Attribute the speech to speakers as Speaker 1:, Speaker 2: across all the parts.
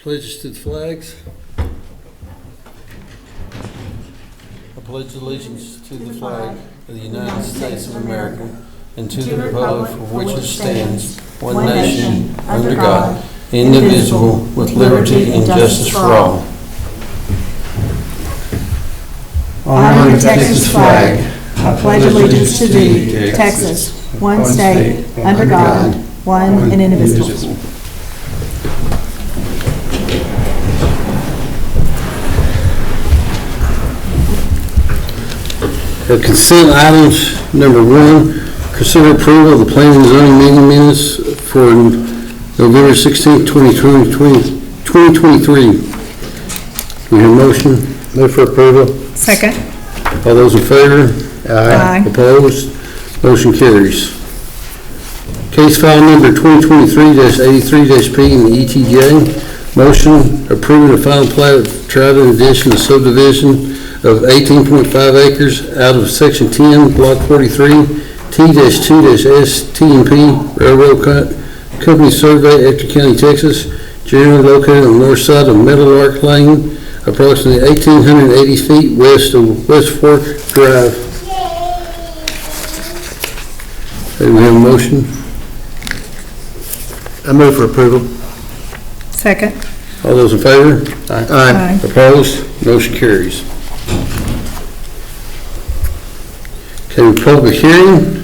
Speaker 1: Pledges to the flags. I pledge allegiance to the flag of the United States of America and to the republic for which it stands, one nation, under God, indivisible, with liberty and justice for all.
Speaker 2: Honor the Texas flag. I pledge allegiance to thee, Texas, one state, under God, one and indivisible.
Speaker 1: Consent items. Number 1, consider approval of the planning and zoning meeting minutes for November 16, 2023. We have a motion. Move for approval.
Speaker 2: Second.
Speaker 1: All those in favor?
Speaker 2: Aye.
Speaker 1: Opposed? Motion carries. Case file number 2023-83-P in the ETJ. Motion approving the final plat of Trident Addition to subdivision of 18.5 acres out of Section 10, Block 43, T-2-S-T&P Railroad Company Survey, Ector County, Texas, generally located on the north side of Meadowlark Lane, approximately 1,880 feet west of West Fork Drive. Do we have a motion?
Speaker 3: I move for approval.
Speaker 2: Second.
Speaker 1: All those in favor?
Speaker 2: Aye.
Speaker 1: Opposed? Motion carries. Okay, public hearing.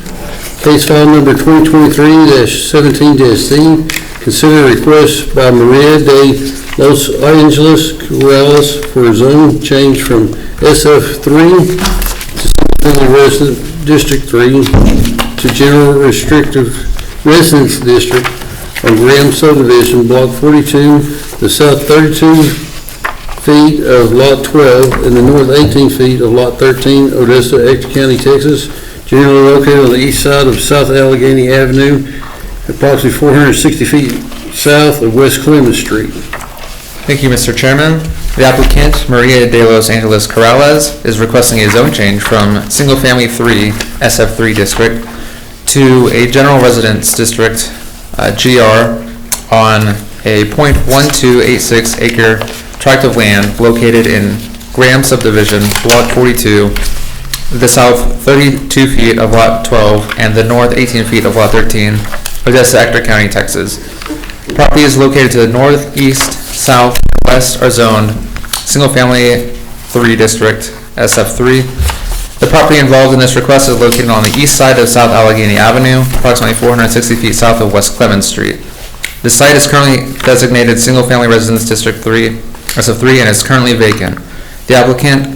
Speaker 1: Case file number 2023-17-Z. Consider a request by Maria de Los Angeles Corrales for a zone change from SF3 to Single Resident District 3 to General Restrictive Residence District on Graham Subdivision, Block 42, the south 32 feet of Lot 12 and the north 18 feet of Lot 13, Odessa, Ector County, Texas, generally located on the east side of South Allegheny Avenue, approximately 460 feet south of West Clemens Street.
Speaker 4: Thank you, Mr. Chairman. The applicant, Maria de Los Angeles Corrales, is requesting a zone change from Single Family 3 SF3 district to a General Residence District GR on a .1286 acre tract of land located in Graham Subdivision, Block 42, the south 32 feet of Lot 12 and the north 18 feet of Lot 13, Odessa, Ector County, Texas. Property is located to the north, east, south, and west are zoned Single Family 3 District SF3. The property involved in this request is located on the east side of South Allegheny Avenue, approximately 460 feet south of West Clemens Street. The site is currently designated Single Family Residence District 3 SF3 and is currently vacant. The applicant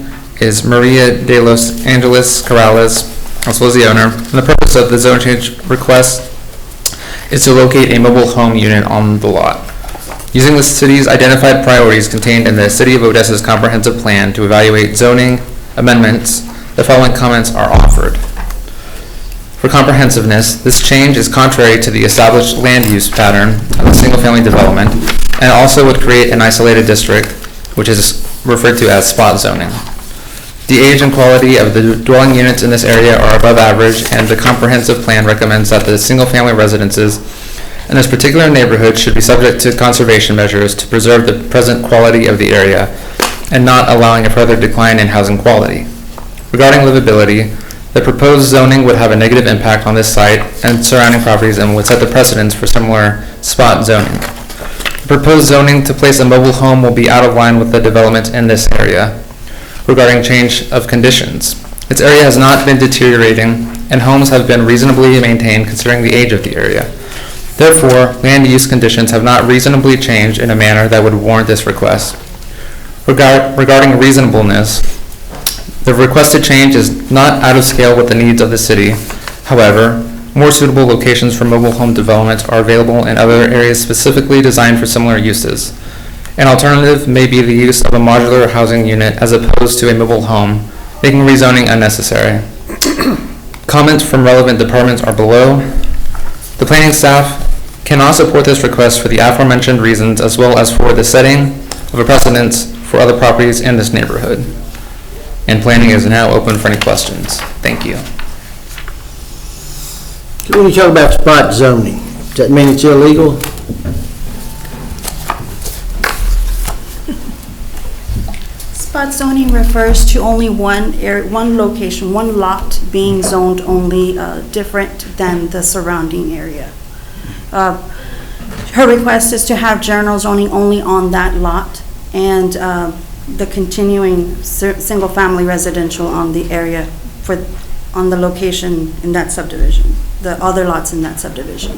Speaker 4: is Maria de Los Angeles Corrales, as well as the owner, and the purpose of the zone change request is to locate a mobile home unit on the lot. Using the city's identified priorities contained in the City of Odessa's comprehensive plan to evaluate zoning amendments, the following comments are offered. For comprehensiveness, this change is contrary to the established land use pattern of a single-family development and also would create an isolated district, which is referred to as spot zoning. The age and quality of the dwelling units in this area are above average, and the comprehensive plan recommends that the single-family residences in this particular neighborhood should be subject to conservation measures to preserve the present quality of the area and not allowing a further decline in housing quality. Regarding livability, the proposed zoning would have a negative impact on this site and surrounding properties and would set the precedence for similar spot zoning. The proposed zoning to place a mobile home will be out of line with the development in this area. Regarding change of conditions, its area has not been deteriorating and homes have been reasonably maintained considering the age of the area. Therefore, land use conditions have not reasonably changed in a manner that would warrant this request. Regarding reasonableness, the requested change is not out of scale with the needs of the city. However, more suitable locations for mobile home development are available in other areas specifically designed for similar uses. An alternative may be the use of a modular housing unit as opposed to a mobile home, making rezoning unnecessary. Comments from relevant departments are below. The planning staff cannot support this request for the aforementioned reasons, as well as for the setting of a precedence for other properties in this neighborhood. And planning is now open for any questions. Thank you.
Speaker 3: When you talk about spot zoning, that mean it's illegal?
Speaker 5: Spot zoning refers to only one area, one location, one lot being zoned only different than the surrounding area. Her request is to have general zoning only on that lot and the continuing single-family residential on the area on the location in that subdivision, the other lots in that subdivision.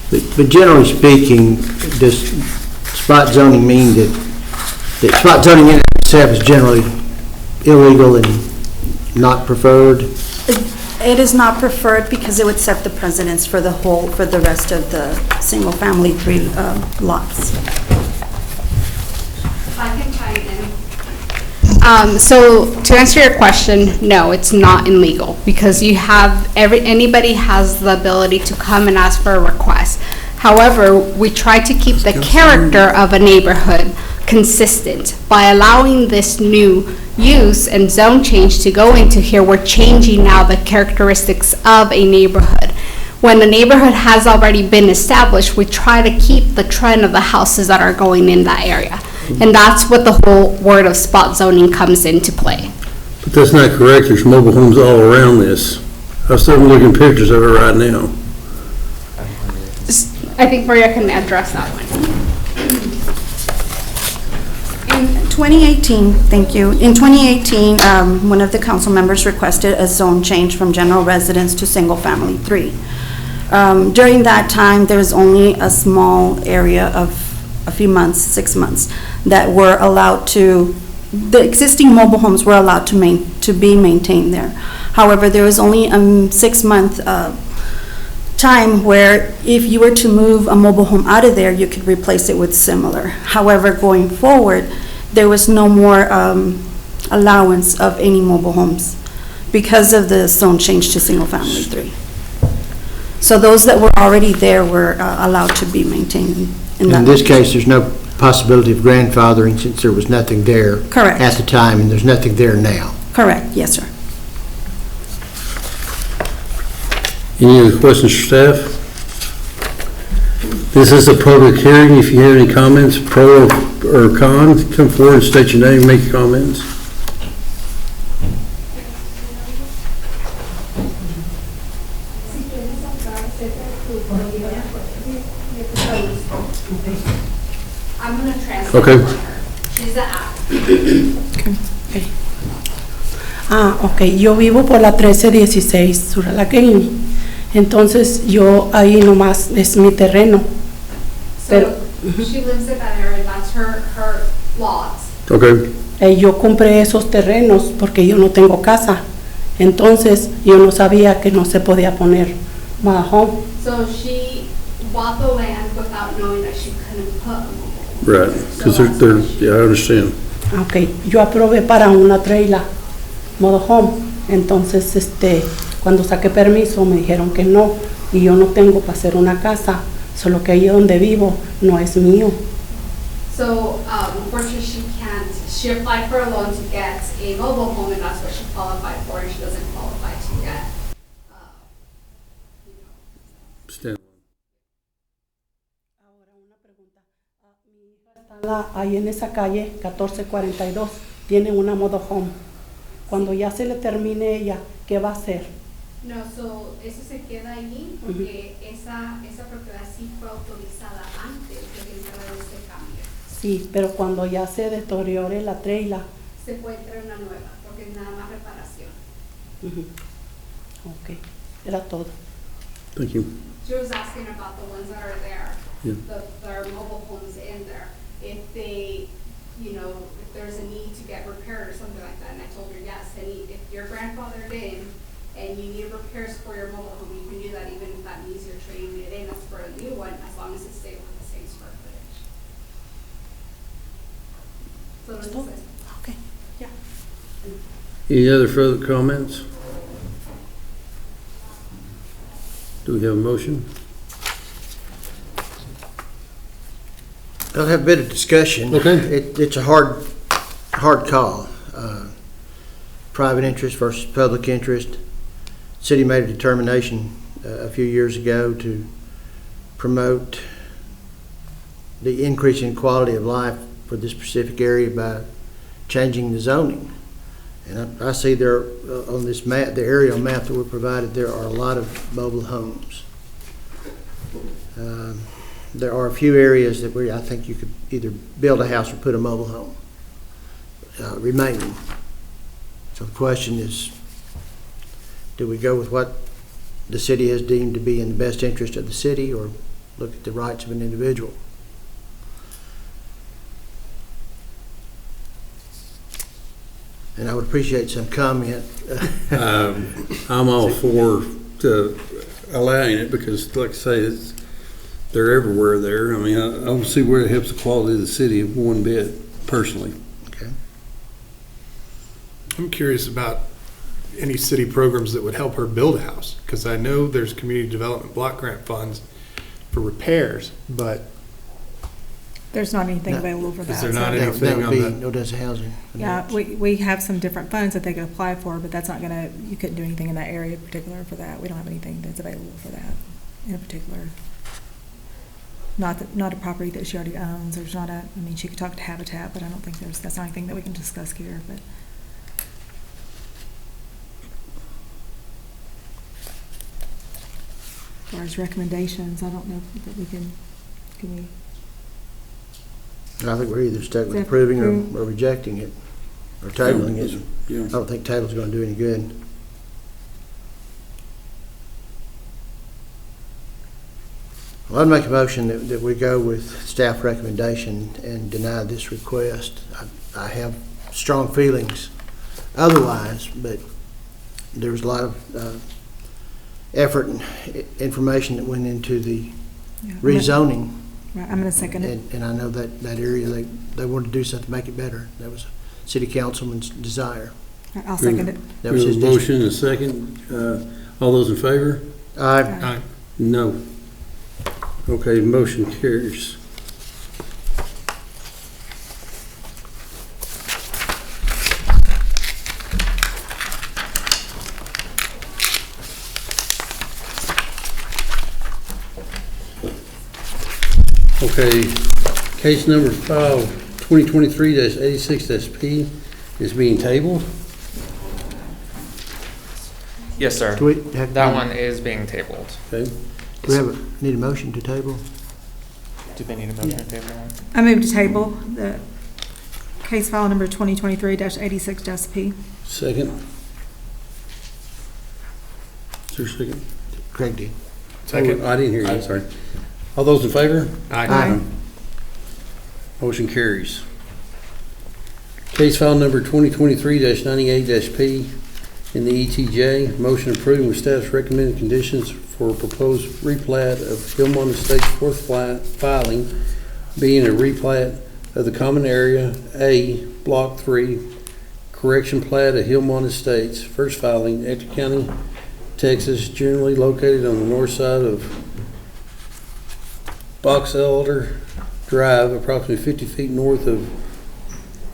Speaker 3: But generally speaking, does spot zoning mean that spot zoning in itself is generally illegal and not preferred?
Speaker 5: It is not preferred because it would set the precedence for the rest of the single-family 3 lots.
Speaker 6: I can chime in. So to answer your question, no, it's not illegal because anybody has the ability to come and ask for a request. However, we try to keep the character of a neighborhood consistent by allowing this new use and zone change to go into here. We're changing now the characteristics of a neighborhood. When the neighborhood has already been established, we try to keep the trend of the houses that are going in that area. And that's what the whole word of spot zoning comes into play.
Speaker 1: But that's not correct. There's mobile homes all around this. I'm still looking at pictures of it right now.
Speaker 6: I think Maria can address that one.
Speaker 5: In 2018, thank you. In 2018, one of the council members requested a zone change from general residence to single-family 3. During that time, there was only a small area of a few months, 6 months, that were allowed to, the existing mobile homes were allowed to be maintained there. However, there was only a 6-month time where if you were to move a mobile home out of there, you could replace it with similar. However, going forward, there was no more allowance of any mobile homes because of the zone change to single-family 3. So those that were already there were allowed to be maintained in that.
Speaker 3: In this case, there's no possibility of grandfathering since there was nothing there
Speaker 5: Correct.
Speaker 3: at the time, and there's nothing there now.
Speaker 5: Correct, yes, sir.
Speaker 1: Any other questions for staff? This is a public hearing. If you have any comments, pro or con, come forward and state your name, make your comments.
Speaker 6: I'm going to transfer.
Speaker 1: Okay.
Speaker 6: She's the app.
Speaker 7: Ok, yo vivo por la 1316 Suralaqueñi. Entonces yo ahí nomás es mi terreno. Pero
Speaker 6: She lives in that area, that's her lot.
Speaker 1: Okay.
Speaker 7: yo compré esos terrenos porque yo no tengo casa. Entonces yo no sabía que no se podía poner home.
Speaker 6: So she bought the land without knowing that she couldn't put a mobile home.
Speaker 1: Right, because they're, yeah, I understand.
Speaker 7: Ok, yo aprobé para una trailer home. Entonces cuando saqué permiso me dijeron que no y yo no tengo para hacer una casa. Solo que ahí donde vivo no es mío.
Speaker 6: So, unfortunately, she applied for a loan to get a mobile home, and that's what she qualified for, and she doesn't qualify to get,
Speaker 1: Stand.
Speaker 7: Ahora una pregunta. Mi hija está ahí en esa calle 1442, tiene una motorhome. Cuando ya se le termine ella, ¿qué va a hacer?
Speaker 6: No, so, eso se queda allí porque esa propiedad sí fue autorizada antes de que entrara este cambio.
Speaker 7: Sí, pero cuando ya se deteriore la trailer.
Speaker 6: Se puede traer una nueva porque es nada más reparación.
Speaker 7: Ok, era todo.
Speaker 1: Thank you.
Speaker 6: She was asking about the ones that are there,
Speaker 1: Yeah.
Speaker 6: there are mobile homes in there. If they, if there's a need to get repaired or something like that, and I told her yes, and if you're grandfathered in and you need repairs for your mobile home, you can do that even if that means you're trading it in, that's for a new one, as long as it stays with the same square footage. So this is it.
Speaker 7: Ok, ya.
Speaker 1: Any other further comments? Do we have a motion?
Speaker 3: I'll have a bit of discussion.
Speaker 1: Okay.
Speaker 3: It's a hard call. Private interest versus public interest. City made a determination a few years ago to promote the increase in quality of life for this specific area by changing the zoning. And I see there on this map, the aerial map that we're provided, there are a lot of mobile homes. There are a few areas that I think you could either build a house or put a mobile home remaining. So the question is, do we go with what the city has deemed to be in the best interest of the city, or look at the rights of an individual? And I would appreciate some comment.
Speaker 1: I'm all for allowing it because, like I say, they're everywhere there. I mean, I don't see where it helps the quality of the city one bit, personally.
Speaker 3: Okay.
Speaker 8: I'm curious about any city programs that would help her build a house, because I know there's community development block grant funds for repairs, but
Speaker 2: There's not anything
Speaker 3: No.
Speaker 2: available for that.
Speaker 8: Is there
Speaker 2: so-
Speaker 8: not
Speaker 3: That
Speaker 8: anything
Speaker 3: would
Speaker 8: on
Speaker 3: be
Speaker 8: the-
Speaker 3: Odessa Housing.
Speaker 2: Yeah, we have some different funds that they could apply for, but that's not gonna, you couldn't do anything in that area in particular for that. We don't have anything that's available for that in particular. Not a property that she already owns. There's not a, I mean, she could talk to Habitat, but I don't think that's not anything that we can discuss here, but. As far as recommendations, I don't know that we can we?
Speaker 3: I think we're either stuck with
Speaker 2: Is that
Speaker 3: approving
Speaker 2: approved?
Speaker 3: or rejecting it, or tabling it.
Speaker 1: Yeah.
Speaker 3: I don't think table's gonna do any good. Well, I'd make a motion that we go with staff recommendation and deny this request. I have strong feelings otherwise, but there was a lot of effort and information that went into the
Speaker 2: Yeah,
Speaker 3: rezoning.
Speaker 2: Right, I'm gonna second it.
Speaker 3: And I know that area, they wanted to do something to make it better. That was a city councilman's desire.
Speaker 2: I'll second it.
Speaker 3: That was
Speaker 1: We
Speaker 3: his
Speaker 1: have a
Speaker 3: district.
Speaker 1: motion and a second. All those in favor?
Speaker 3: Aye.
Speaker 8: Aye.
Speaker 1: No. Okay, motion carries. Okay, case number file 2023-86-P is being tabled.
Speaker 4: Yes, sir.
Speaker 3: Do we have?
Speaker 4: That one is being tabled.
Speaker 1: Okay,
Speaker 3: Do we need a motion to table?
Speaker 4: Do they need a motion to table that?
Speaker 2: I move to table the case file number 2023-86-P.
Speaker 1: second. Is there a second?
Speaker 3: Craig did.
Speaker 8: Second.
Speaker 1: Oh, I didn't hear you, sorry. All those in favor?
Speaker 3: Aye.
Speaker 1: Motion carries. Case file number 2023-98-P in the ETJ, motion approving with staff's recommended conditions for proposed replat of Hillmont Estates fourth filing, being a replat of the common area A, Block 3, correction plat of Hillmont Estates, first filing, Ector County, Texas, generally located on the north side of Box Elder Drive, approximately 50 feet north of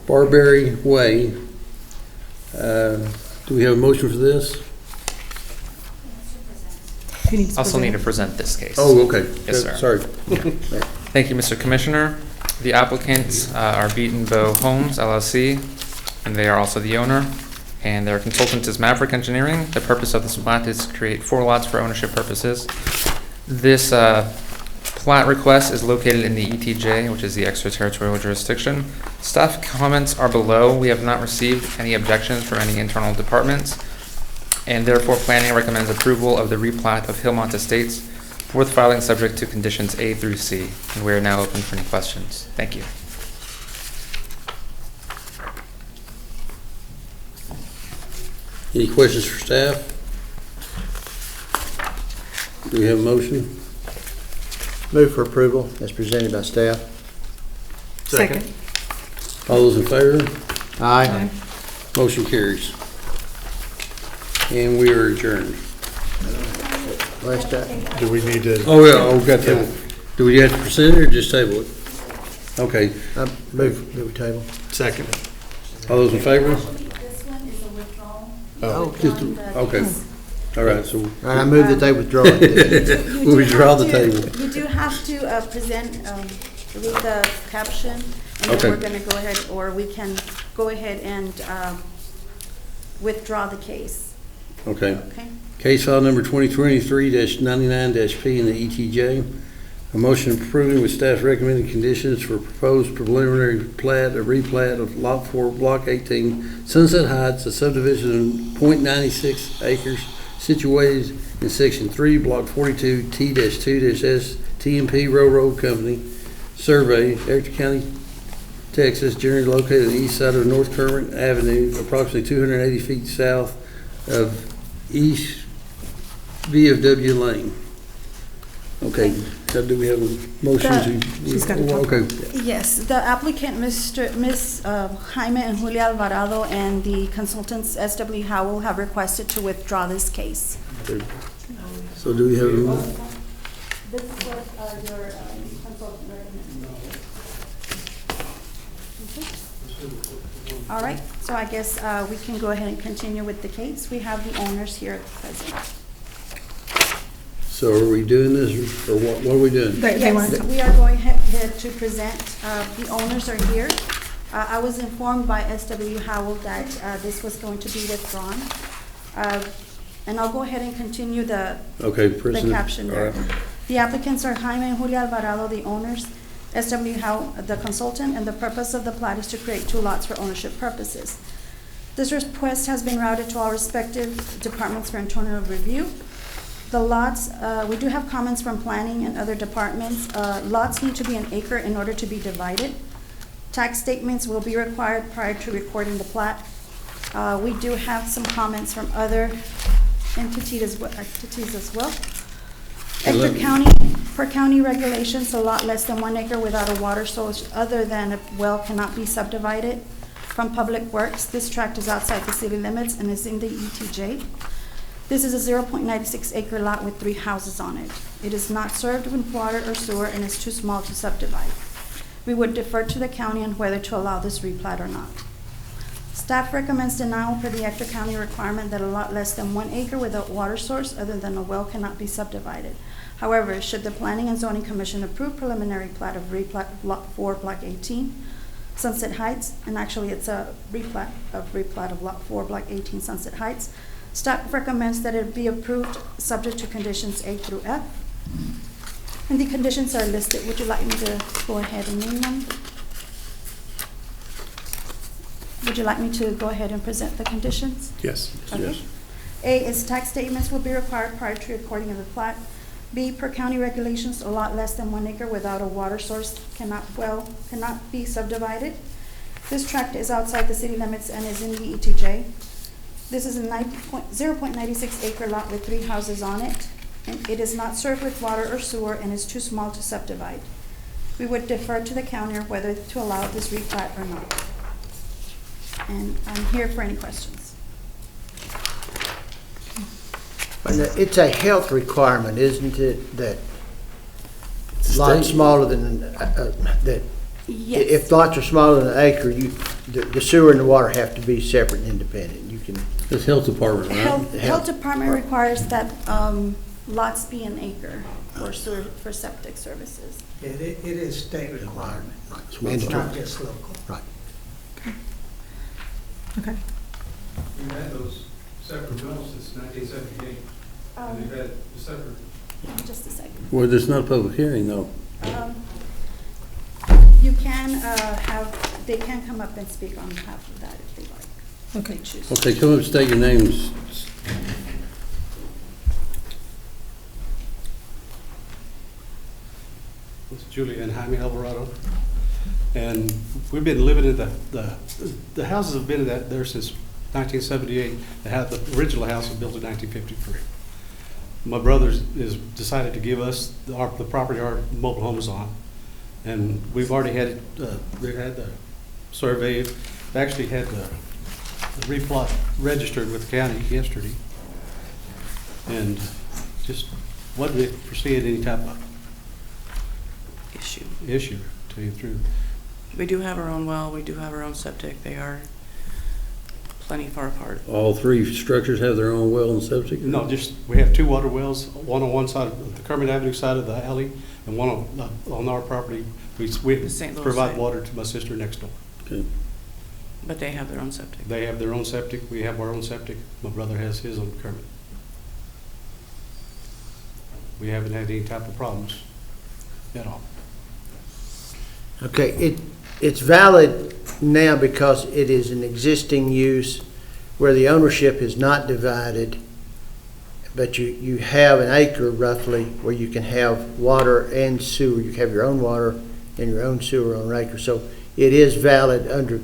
Speaker 1: Barberry Way. Do we have a motion for this?
Speaker 2: Who needs to
Speaker 4: Also need to
Speaker 2: present?
Speaker 4: present this case.
Speaker 1: Oh, okay.
Speaker 4: Yes, sir.
Speaker 1: Sorry.
Speaker 4: Thank you, Mr. Commissioner. The applicants are Beaton Bow Homes LLC, and they are also the owner. And their consultant is Maverick Engineering. The purpose of this plat is to create 4 lots for ownership purposes. This plat request is located in the ETJ, which is the extraterritorial jurisdiction. Staff comments are below. We have not received any objections from any internal departments, and therefore planning recommends approval of the replat of Hillmont Estates, fourth filing subject to conditions A through C. And we are now open for any questions. Thank you.
Speaker 1: Any questions for staff? Do we have a motion?
Speaker 3: Move for approval as presented by staff.
Speaker 2: Second.
Speaker 1: All those in favor?
Speaker 3: Aye.
Speaker 1: Motion carries. And we are adjourned.
Speaker 3: Last time.
Speaker 8: Do we need to?
Speaker 1: Oh, yeah, oh, got table. Do we have to present it or just table it? Okay,
Speaker 3: Move that we table.
Speaker 8: Second.
Speaker 1: all those in favor?
Speaker 5: This one is a withdrawal.
Speaker 8: Oh.
Speaker 1: Just, okay. All right, so
Speaker 3: All right, I move that they withdraw it.
Speaker 5: You
Speaker 1: we
Speaker 5: do
Speaker 1: withdraw the
Speaker 5: have to-
Speaker 1: table.
Speaker 5: You do have to present, read the caption, and
Speaker 1: Okay.
Speaker 5: then we're going to go ahead, or we can go ahead and withdraw the case,
Speaker 1: Okay.
Speaker 5: okay?
Speaker 1: Case file number 2023-99-P in the ETJ. A motion approving with staff recommended conditions for proposed preliminary plat, a replat of Lot 4, Block 18, Sunset Heights, a subdivision of .96 acres situated in Section 3, Block 42, T-2-S, TMP Railroad Company, Survey, Ector County, Texas, generally located on the east side of North Kermit Avenue, approximately 280 feet south of East VFW Lane. Okay, so do we have a motion to?
Speaker 2: She's got to talk.
Speaker 1: Okay,
Speaker 5: Yes, the applicant, Ms. Jaime and Julia Alvarado, and the consultants, S.W. Howell, have requested to withdraw this case.
Speaker 1: so do we have,
Speaker 5: This is what your consultant recommended. All right, so I guess we can go ahead and continue with the case. We have the owners here present.
Speaker 1: so are we doing this, or what are we doing?
Speaker 2: They want
Speaker 5: Yes,
Speaker 2: to-
Speaker 5: we are going ahead to present, the owners are here. I was informed by S.W. Howell that this was going to be withdrawn. And I'll go ahead and continue the
Speaker 1: Okay, President.
Speaker 5: caption
Speaker 1: All
Speaker 5: there.
Speaker 1: right.
Speaker 5: The applicants are Jaime and Julia Alvarado, the owners, S.W. Howell, the consultant, and the purpose of the plat is to create 2 lots for ownership purposes. This request has been routed to all respective departments for internal review. The lots, we do have comments from planning and other departments. Lots need to be an acre in order to be divided. Tax statements will be required prior to recording the plat. We do have some comments from other entities as well. Ector County, per county regulations, a lot less than 1 acre without a water source other than a well cannot be subdivided. From Public Works, this tract is outside the city limits and is in the ETJ. This is a 0.96 acre lot with 3 houses on it. It is not served with water or sewer and is too small to subdivide. We would defer to the county on whether to allow this replat or not. Staff recommends denial per the Ector County requirement that a lot less than 1 acre without water source other than a well cannot be subdivided. However, should the Planning and Zoning Commission approve preliminary plat of replat of Lot 4, Block 18, Sunset Heights, and actually it's a replat of Lot 4, Block 18, Sunset Heights, staff recommends that it be approved subject to conditions A through F. And the conditions are listed. Would you like me to go ahead and name them? Would you like me to go ahead and present the conditions?
Speaker 8: Yes.
Speaker 5: Okay.
Speaker 1: Yes.
Speaker 5: A is tax statements will be required prior to recording of the plat. B, per county regulations, a lot less than 1 acre without a water source cannot be subdivided. This tract is outside the city limits and is in the ETJ. This is a 0.96 acre lot with 3 houses on it, and it is not served with water or sewer and is too small to subdivide. We would defer to the county whether to allow this replat or not. And I'm here for any questions.
Speaker 3: And it's a health requirement, isn't it, that lots
Speaker 1: State.
Speaker 3: smaller than, that,
Speaker 5: Yes.
Speaker 3: if lots are smaller than an acre, the sewer and the water have to be separate and independent. You can,
Speaker 1: It's Health Department, right?
Speaker 5: Health Department requires that lots be an acre for sewer, for septic services.
Speaker 9: It is state requirement.
Speaker 3: it's
Speaker 9: It's
Speaker 3: mandatory.
Speaker 9: not just local.
Speaker 3: Right.
Speaker 2: Okay.
Speaker 10: We've had those separate wells since 1978, and they've had separate.
Speaker 5: Just a second.
Speaker 1: Well, there's not a public hearing, though.
Speaker 5: You can they can come up and speak on behalf of that if they like.
Speaker 2: Okay.
Speaker 5: They choose.
Speaker 1: Okay, come up and state your names.
Speaker 10: It's Julia and Jaime Alvarado. And we've been living in the houses have been in there since 1978. The original house was built in 1953. My brother is decided to give us the property our mobile home is on. And we've already had it, they had the survey, they actually had the replot registered with the county yesterday. And just wasn't foreseeing any type of issue, to tell you the truth.
Speaker 11: We do have our own well, we do have our own septic. They are plenty far apart.
Speaker 1: All three structures have their own well and septic?
Speaker 10: No, just, we have two water wells, one on one side of the Kermit Avenue side of the alley, and one on our property. We
Speaker 11: The St. Louis
Speaker 10: provide
Speaker 11: side.
Speaker 10: water to my sister next door.
Speaker 1: Okay.
Speaker 11: But they have their own septic.
Speaker 10: They have their own septic, we have our own septic. My brother has his on Kermit. We haven't had any type of problems at all.
Speaker 3: Okay, it's valid now because it is an existing use where the ownership is not divided, but you have an acre roughly where you can have water and sewer. You have your own water and your own sewer on an acre. So it is valid under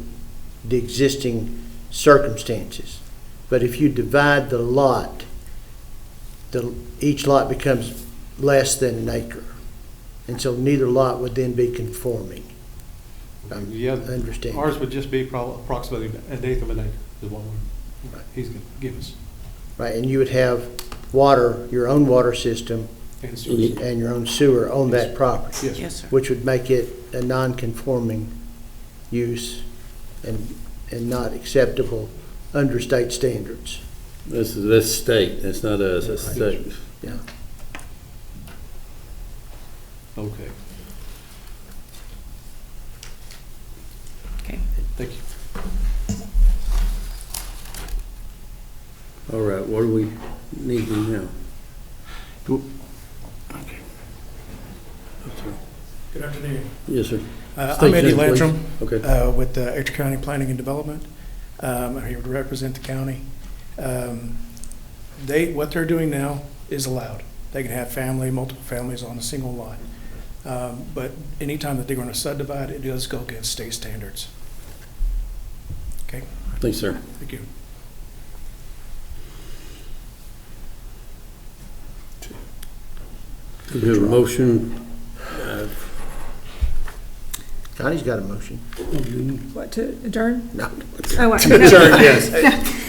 Speaker 3: the existing circumstances. But if you divide the lot, each lot becomes less than an acre. And so neither lot would then be conforming.
Speaker 10: Yeah,
Speaker 3: Understand.
Speaker 10: ours would just be approximately an eighth of an acre is what he's going to give us.
Speaker 3: Right, and you would have water, your own water system
Speaker 10: And so-
Speaker 3: and your own sewer on that property,
Speaker 10: Yes, sir.
Speaker 11: Yes, sir.
Speaker 3: which would make it a non-conforming use and not acceptable under state standards.
Speaker 1: That's state, that's not us, that's state.
Speaker 3: Yeah.
Speaker 10: Okay,
Speaker 11: Okay.
Speaker 10: thank you.
Speaker 1: All right, what do we need to do now?
Speaker 12: Good afternoon.
Speaker 1: Yes, sir.
Speaker 12: I'm
Speaker 1: State
Speaker 12: Eddie
Speaker 1: name, please.
Speaker 12: Landrum
Speaker 1: Okay.
Speaker 12: with Ector County Planning and Development. I'm here to represent the county. What they're doing now is allowed. They can have multiple families on a single lot. But anytime that they're going to subdivide, it does go against state standards. Okay,
Speaker 1: Thanks, sir.
Speaker 12: thank you.
Speaker 1: We have a motion.
Speaker 3: Connie's got a motion.
Speaker 2: What, to adjourn?
Speaker 3: No.
Speaker 2: Oh, what?
Speaker 3: yes.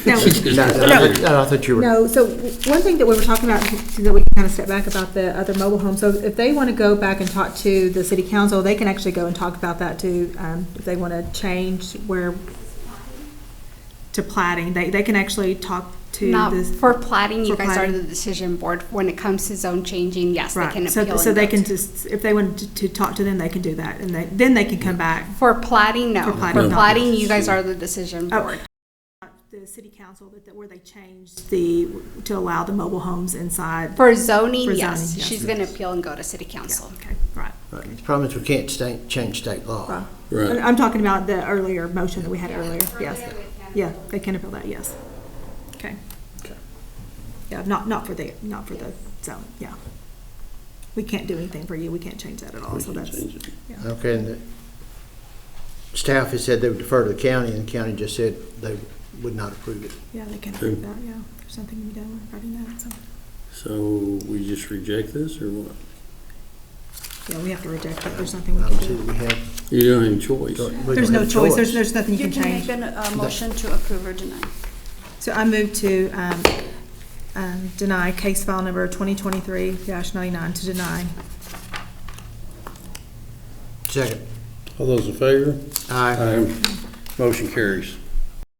Speaker 2: No,
Speaker 3: No, I thought you were.
Speaker 2: no, so one thing that we were talking about, so that we can kind of step back about the other mobile homes, so if they want to go back and talk to the city council, they can actually go and talk about that too, if they want to change to plating, they can actually talk to
Speaker 6: Not
Speaker 2: this.
Speaker 6: for plating, you
Speaker 2: for
Speaker 6: guys are
Speaker 2: plating.
Speaker 6: the decision board. When it comes to zone changing, yes, they
Speaker 2: Right,
Speaker 6: can
Speaker 2: so,
Speaker 6: appeal.
Speaker 2: so
Speaker 6: and
Speaker 2: they
Speaker 6: go
Speaker 2: can
Speaker 6: to-
Speaker 2: just, if they wanted to talk to them, they can do that, and then they can come back.
Speaker 6: For plating, no.
Speaker 2: For plating,
Speaker 6: For
Speaker 2: no.
Speaker 6: plating, you guys are the decision
Speaker 2: Oh.
Speaker 6: board.
Speaker 2: The city council, where they changed to allow the mobile homes inside.
Speaker 6: For zoning,
Speaker 2: For
Speaker 6: yes.
Speaker 2: zoning, yes.
Speaker 6: She's going to appeal and go to city
Speaker 2: Yeah,
Speaker 6: council.
Speaker 2: okay, right.
Speaker 3: Right. The problem is we can't change state law.
Speaker 2: Right.
Speaker 1: Right.
Speaker 2: I'm talking about the earlier motion that we had earlier, yes. Yeah, they can appeal that, yes. Okay. Yeah, not for the zone, yeah. We can't do anything for you, we can't change that at all,
Speaker 1: We
Speaker 2: so
Speaker 1: can
Speaker 2: that's,
Speaker 1: change it.
Speaker 3: Okay, and the staff has said they would defer to the county, and the county just said they would not approve it.
Speaker 2: yeah, they can
Speaker 1: True.
Speaker 2: approve that, yeah. There's something to be done regarding that, so.
Speaker 1: So we just reject this or what?
Speaker 2: Yeah, we have to reject it, there's nothing
Speaker 3: I
Speaker 2: we
Speaker 3: don't
Speaker 2: can
Speaker 3: see
Speaker 2: do.
Speaker 3: that we have.
Speaker 1: You don't have any choice.
Speaker 3: we
Speaker 2: There's
Speaker 3: don't
Speaker 2: no
Speaker 3: have a
Speaker 2: choice, there's nothing you
Speaker 5: You
Speaker 2: can
Speaker 5: can make
Speaker 2: change.
Speaker 5: a motion to approve or deny.
Speaker 2: So I move to deny case file number 2023-99 to deny.
Speaker 3: Second.
Speaker 1: All those in favor?
Speaker 3: Aye.
Speaker 1: Motion carries.